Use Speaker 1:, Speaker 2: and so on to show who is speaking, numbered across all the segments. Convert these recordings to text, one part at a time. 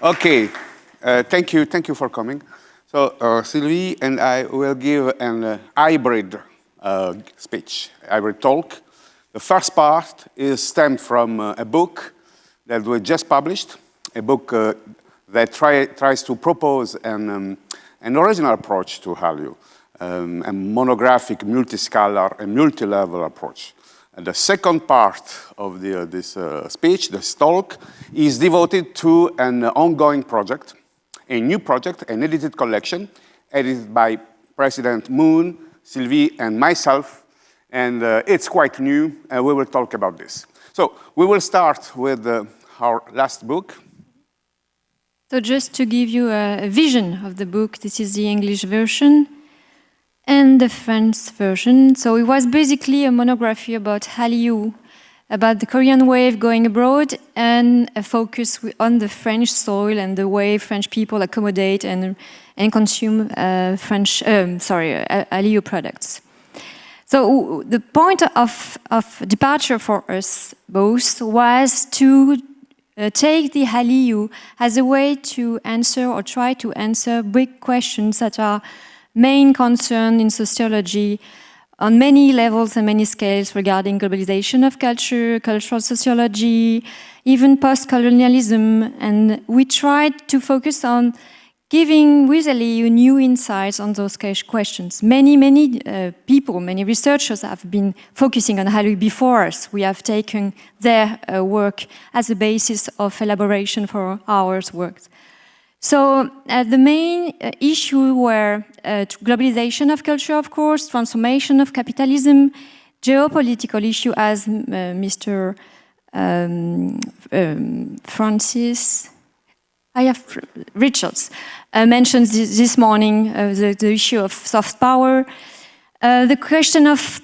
Speaker 1: Okay, thank you for coming. So Sylvie and I will give an hybrid speech, hybrid talk. The first part is stemmed from a book that we just published, a book that tries to propose an original approach to Hallyu, a monographic, multiscalar, and multi-level approach. And the second part of this speech, this talk, is devoted to an ongoing project, a new project, an edited collection, edited by President Moon, Sylvie, and myself. And it's quite new, and we will talk about this. So we will start with our last book.
Speaker 2: So just to give you a vision of the book, this is the English version and the French version. So it was basically a monography about Hallyu, about the Korean wave going abroad, and a focus on the French soil and the way French people accommodate and consume Hallyu products. So the point of departure for us both was to take the Hallyu as a way to answer or try to answer big questions that are main concern in sociology on many levels and many scales regarding globalization of culture, cultural sociology, even post-colonialism. And we tried to focus on giving with Hallyu new insights on those questions. Many people, many researchers have been focusing on Hallyu before us. We have taken their work as a basis of elaboration for our work. So the main issue were globalization of culture, of course, transformation of capitalism, geopolitical issue, as Mr. Richards mentioned this morning, the issue of soft power, the question of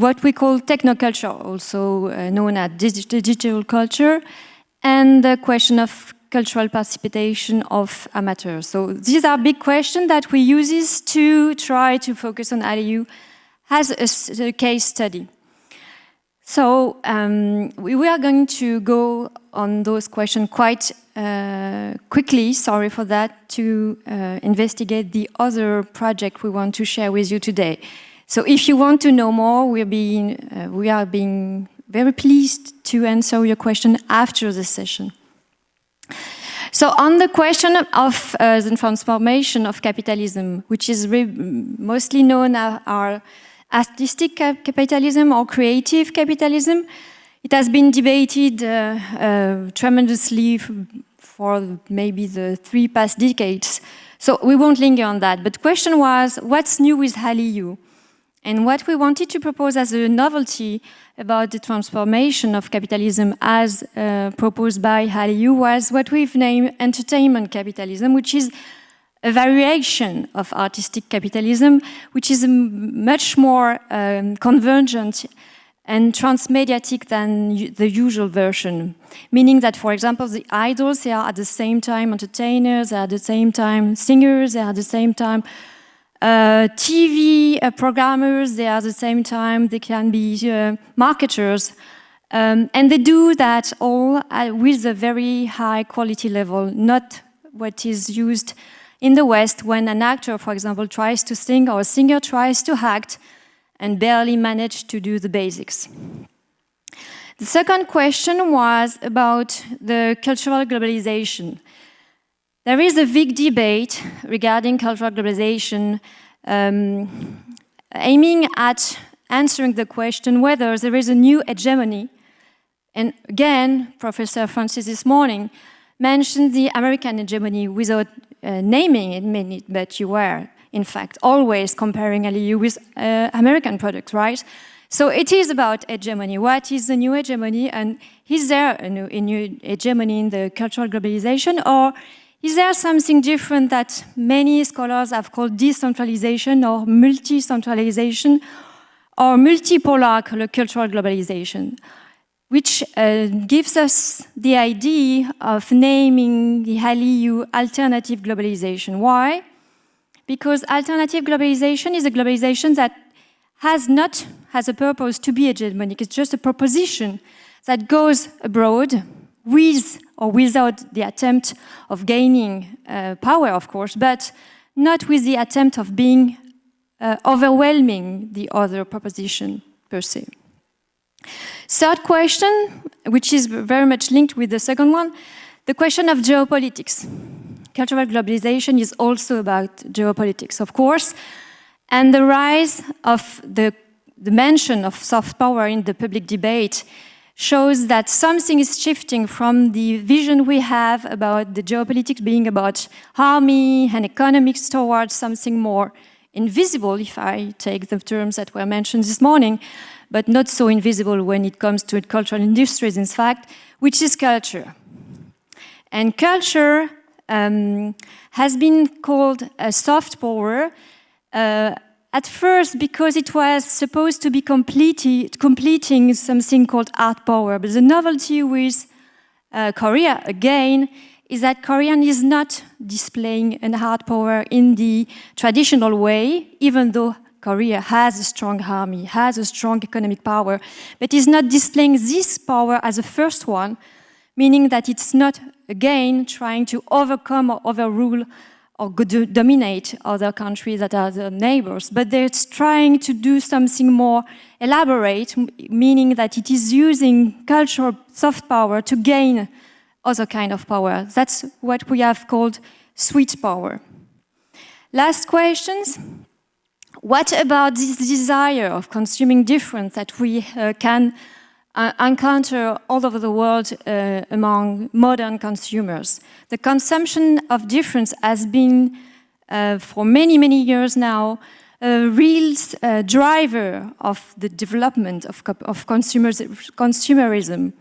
Speaker 2: what we call technoculture, also known as digital culture, and the question of cultural participation of amateurs. So these are big questions that we use to try to focus on Hallyu as a case study. So we are going to go on those questions quite quickly, sorry for that, to investigate the other project we want to share with you today. So if you want to know more, we are being very pleased to answer your question after the session. So on the question of the transformation of capitalism, which is mostly known as our artistic capitalism or creative capitalism, it has been debated tremendously for maybe the 3 past decades. So we won't linger on that. But the question was, what's new with Hallyu? And what we wanted to propose as a novelty about the transformation of capitalism as proposed by Hallyu was what we've named entertainment capitalism, which is a variation of artistic capitalism, which is much more convergent and transmediatic than the usual version. Meaning that, for example, the idols, they are at the same time entertainers, they are at the same time singers, they are at the same time TV programmers, they are at the same time, they can be marketers. And they do that all with a very high quality level, not what is used in the West when an actor, for example, tries to sing or a singer tries to act and barely manage to do the basics. The second question was about the cultural globalization. There is a big debate regarding cultural globalization aiming at answering the question whether there is a new hegemony. And again, Professor Francis this morning mentioned the American hegemony without naming it, but you were, in fact, always comparing Hallyu with American products, right? So it is about hegemony. What is the new hegemony? And is there a new hegemony in the cultural globalization? Or is there something different that many scholars have called decentralization or multi-centralization or multipolar cultural globalization, which gives us the idea of naming the Hallyu alternative globalization. Why? Because alternative globalization is a globalization that has not as a purpose to be hegemonic. It's just a proposition that goes abroad with or without the attempt of gaining power, of course, but not with the attempt of being overwhelming the other proposition per se. Third question, which is very much linked with the second one, the question of geopolitics. Cultural globalization is also about geopolitics, of course, and the rise of the mention of soft power in the public debate shows that something is shifting from the vision we have about the geopolitics being about army and economics towards something more invisible, if I take the terms that were mentioned this morning, but not so invisible when it comes to cultural industries, in fact, which is culture. And culture has been called a soft power, at first because it was supposed to be completing something called hard power. But the novelty with Korea, again, is that Korean is not displaying a hard power in the traditional way, even though Korea has a strong army, has a strong economic power, but is not displaying this power as a first one, meaning that it's not, again, trying to overcome or overrule or dominate other countries that are the neighbors, but they're trying to do something more elaborate, meaning that it is using cultural soft power to gain other kind of power. That's what we have called sweet power. Last questions. What about this desire of consuming difference that we can encounter all over the world among modern consumers? The consumption of difference has been, for many, many years now, a real driver of the development of consumerism.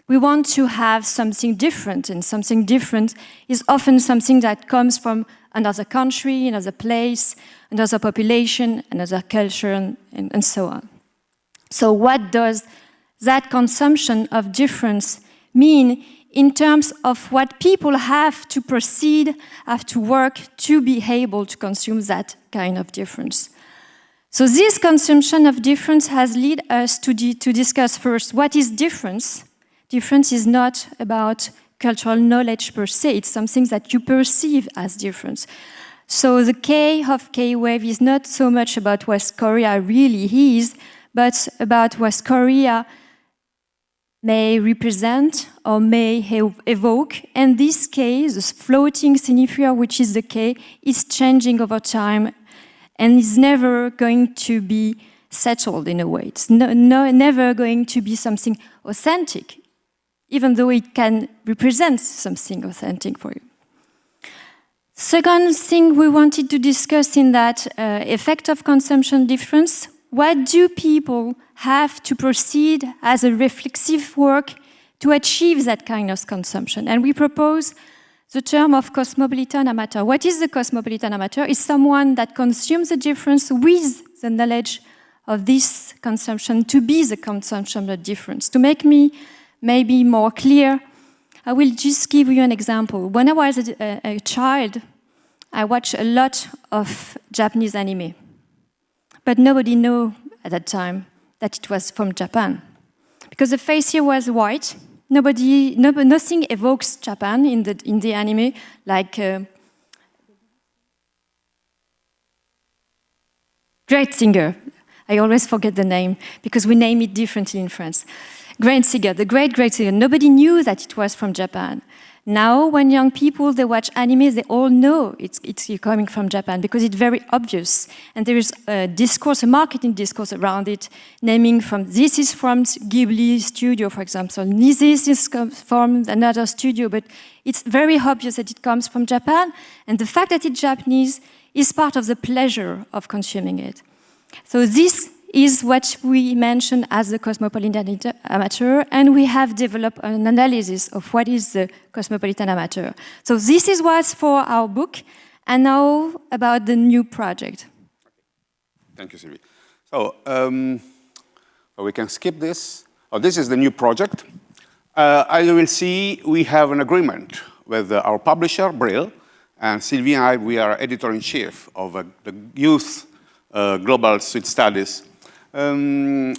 Speaker 2: We want to have something different, and something different is often something that comes from another country, another place, another population, another culture, and so on. So what does that consumption of difference mean in terms of what people have to proceed, have to work to be able to consume that kind of difference? So this consumption of difference has led us to discuss first what is difference. Difference is not about cultural knowledge per se, it's something that you perceive as difference. So the K of K-Wave is not so much about what Korea really is, but about what Korea may represent or may evoke. And this K, this floating signifier, which is the K, is changing over time and is never going to be settled in a way. It's never going to be something authentic, even though it can represent something authentic for you. Second thing we wanted to discuss in that effect of consumption difference, what do people have to proceed as a reflexive work to achieve that kind of consumption? And we propose the term of cosmopolitan amateur. What is the cosmopolitan amateur? It's someone that consumes the difference with the knowledge of this consumption to be the consumption of difference. To make me maybe more clear, I will just give you an example. When I was a child, I watched a lot of Japanese anime. But nobody knew at that time that it was from Japan. Because the face here was white. Nothing evokes Japan in the anime, like great singer. I always forget the name because we name it differently in France. Great singer, the great singer. Nobody knew that it was from Japan. Now, when young people, they watch anime, they all know it's coming from Japan because it's very obvious. And there is a discourse, a marketing discourse around it, naming this is from Ghibli studio, for example. This is from another studio, but it's very obvious that it comes from Japan. And the fact that it's Japanese is part of the pleasure of consuming it. So this is what we mention as the cosmopolitan amateur, and we have developed an analysis of what is the cosmopolitan amateur. So this is what's for our book, and now about the new project.
Speaker 1: Thank you, Sylvie. So we can skip this. Oh, this is the new project. As you will see, we have an agreement with our publisher, Brill, and Sylvie and I, we are editor-in-chief of the Youth Global Suite Studies. This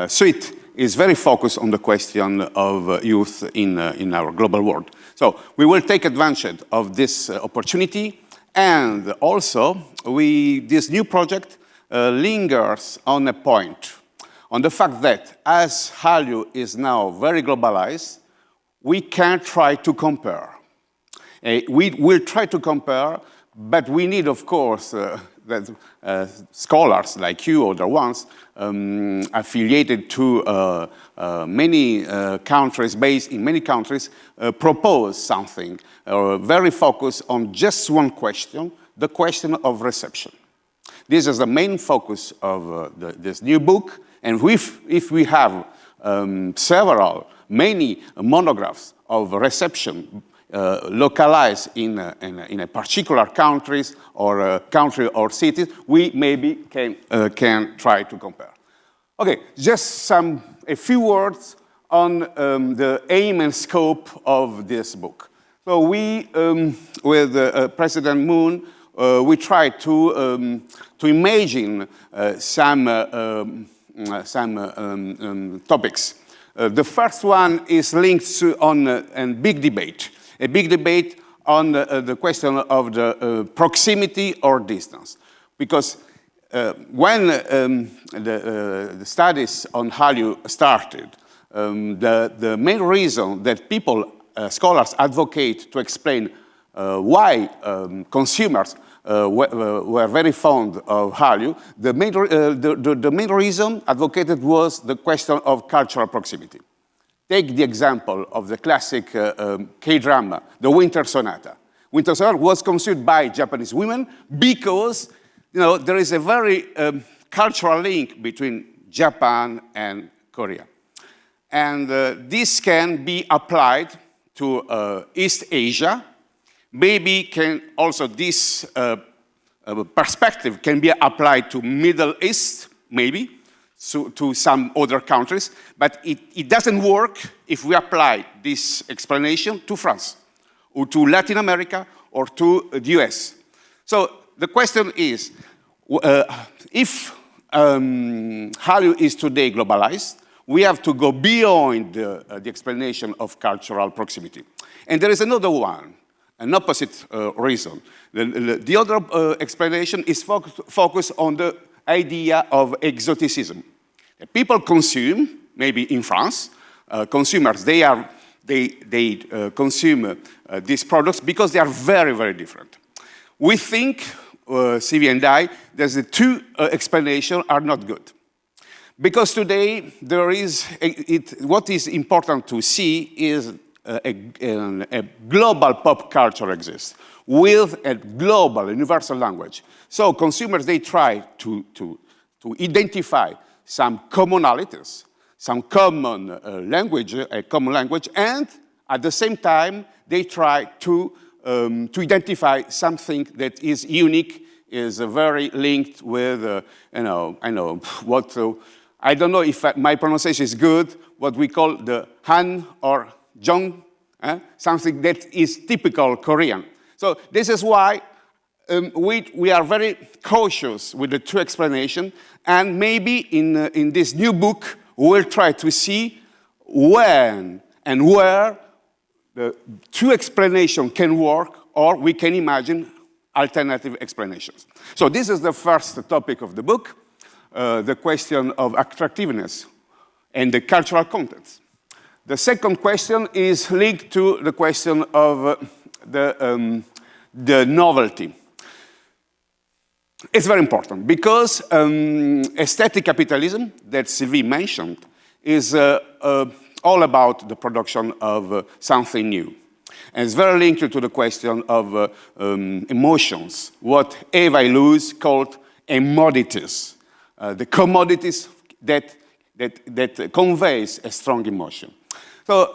Speaker 1: suite is very focused on the question of youth in our global world. So we will take advantage of this opportunity, and also this new project lingers on a point, on the fact that as Hallyu is now very globalized, we can try to compare. We will try to compare, but we need, of course, that scholars like you or the ones affiliated to many countries, based in many countries, propose something, very focused on just one question, the question of reception. This is the main focus of this new book, and if we have many monographs of reception localized in a particular countries or country or cities, we maybe can try to compare. Okay, just a few words on the aim and scope of this book. So we, with President Moon, we try to imagine some topics. The first one is linked to a big debate on the question of the proximity or distance. Because when the studies on Hallyu started, the main reason that scholars advocate to explain why consumers were very fond of Hallyu, the main reason advocated was the question of cultural proximity. Take the example of the classic K-drama, the Winter Sonata. Winter Sonata was consumed by Japanese women because there is a very cultural link between Japan and Korea. And this can be applied to East Asia. Maybe this perspective can be applied to Middle East, maybe, to some other countries, but it doesn't work if we apply this explanation to France, or to Latin America, or to the US. So the question is, if Hallyu is today globalized, we have to go beyond the explanation of cultural proximity. And there is another one, an opposite reason. The other explanation is focused on the idea of exoticism. People consume, maybe in France, consumers, they consume these products because they are very, very different. We think, Sylvie and I, that the two explanations are not good. Because today, what is important to see is a global pop culture exists with a global universal language. So consumers, they try to identify some commonalities, some common language, and at the same time, they try to identify something that is unique, is very linked with, I don't know if my pronunciation is good, what we call the Han or Jong, something that is typical Korean. So this is why we are very cautious with the two explanations, and maybe in this new book, we'll try to see when and where the two explanations can work, or we can imagine alternative explanations. So this is the first topic of the book, the question of attractiveness and the cultural context. The second question is linked to the question of the novelty. It's very important because aesthetic capitalism that Sylvie mentioned is all about the production of something new. And it's very linked to the question of emotions, what Eva Illouz called commodities, the commodities that conveys a strong emotion. So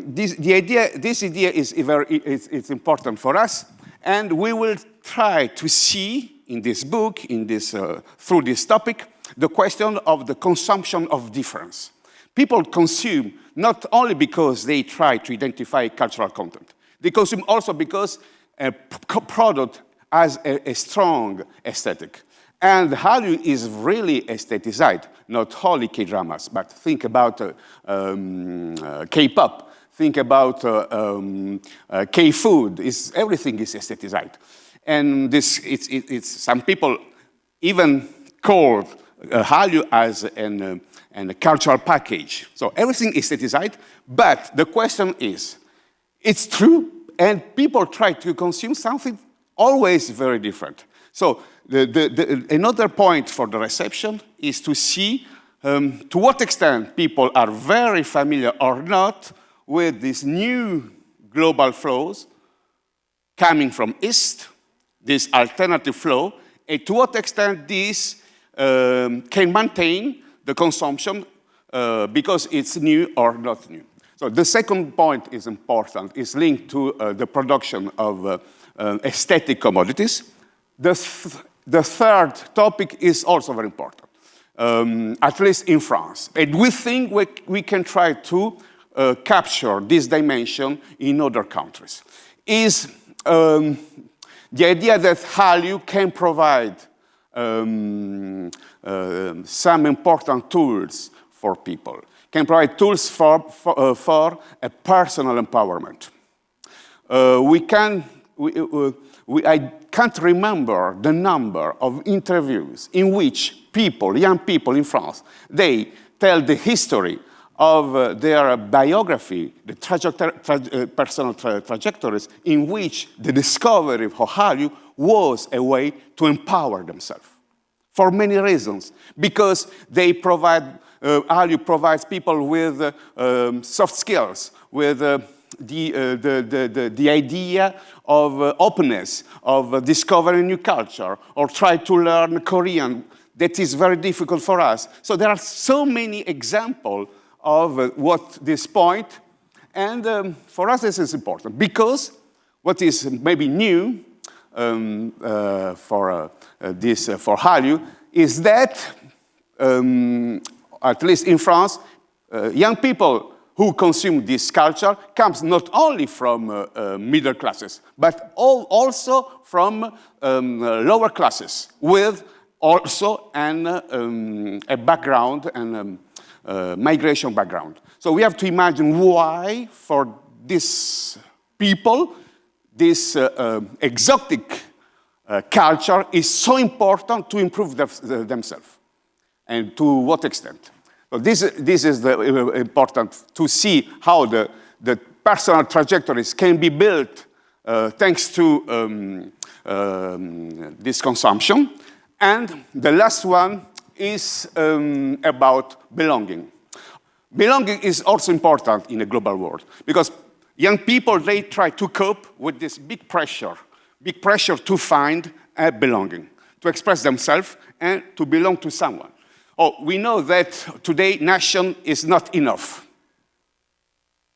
Speaker 1: this idea is it's important for us, and we will try to see in this book, through this topic, the question of the consumption of difference. People consume not only because they try to identify cultural content. They consume also because a product has a strong aesthetic. And Hallyu is really aestheticized, not only K-dramas, but think about K-pop, think about K-food. Everything is aestheticized. And some people even call Hallyu as a cultural package. So everything is aestheticized, but the question is, it's true, and people try to consume something always very different. So another point for the reception is to see to what extent people are very familiar or not with these new global flows coming from East, this alternative flow, and to what extent this can maintain the consumption because it's new or not new. So the second point is important, is linked to the production of aesthetic commodities. The third topic is also very important, at least in France. And we think we can try to capture this dimension in other countries. Is the idea that Hallyu can provide some important tools for people, can provide tools for a personal empowerment. I can't remember the number of interviews in which people, young people in France, they tell the history of their biography, the personal trajectories, in which the discovery of Hallyu was a way to empower themselves. For many reasons. Because they Hallyu provides people with soft skills, with the idea of openness, of discovering new culture, or try to learn Korean. That is very difficult for us. So there are so many examples of what this point, and for us this is important, because what is maybe new for Hallyu is that, at least in France, young people who consume this culture comes not only from middle classes, but also from lower classes, with also a background and migration background. So we have to imagine why, for these people, this exotic culture is so important to improve themselves, and to what extent. So this is important to see how the personal trajectories can be built thanks to this consumption. And the last one is about belonging. Belonging is also important in a global world, because young people, they try to cope with this big pressure to find a belonging, to express themselves and to belong to someone. Oh, we know that today nation is not enough.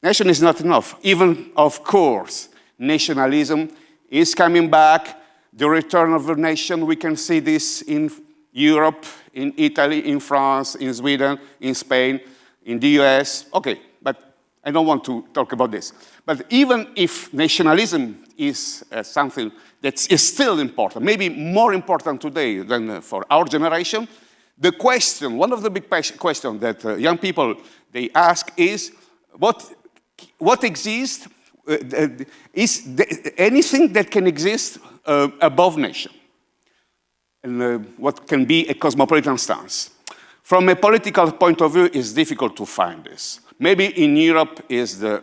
Speaker 1: Nation is not enough. Even, of course, nationalism is coming back. The return of the nation, we can see this in Europe, in Italy, in France, in Sweden, in Spain, in the US. Okay, but I don't want to talk about this. But even if nationalism is something that is still important, maybe more important today than for our generation, the question, one of the big questions that young people, they ask is, what exists, is anything that can exist above nation? And what can be a cosmopolitan stance? From a political point of view, it's difficult to find this. Maybe in Europe is the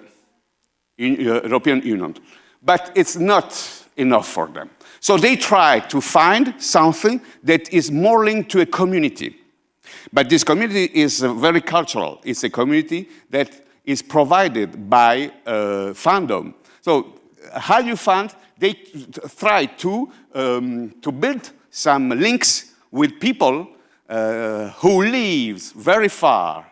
Speaker 1: European Union, but it's not enough for them. So they try to find something that is more linked to a community. But this community is very cultural. It's a community that is provided by fandom. So Hallyu Fund, they try to build some links with people who live very far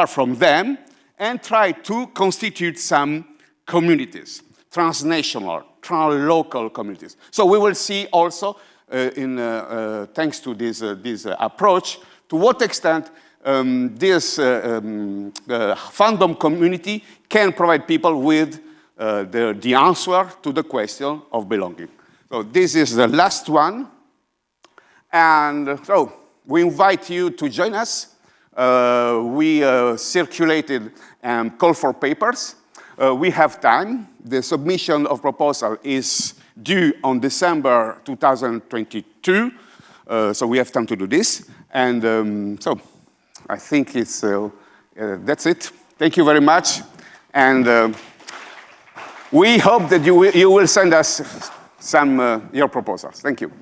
Speaker 1: from them, and try to constitute some communities, transnational, translocal communities. So we will see also, thanks to this approach, to what extent this fandom community can provide people with the answer to the question of belonging. So this is the last one. And so we invite you to join us. We circulated call for papers. We have time. The submission of proposal is due on December 2022. So we have time to do this. And so I think it's, that's it. Thank you very much. And we hope that you will send us some your proposals. Thank you.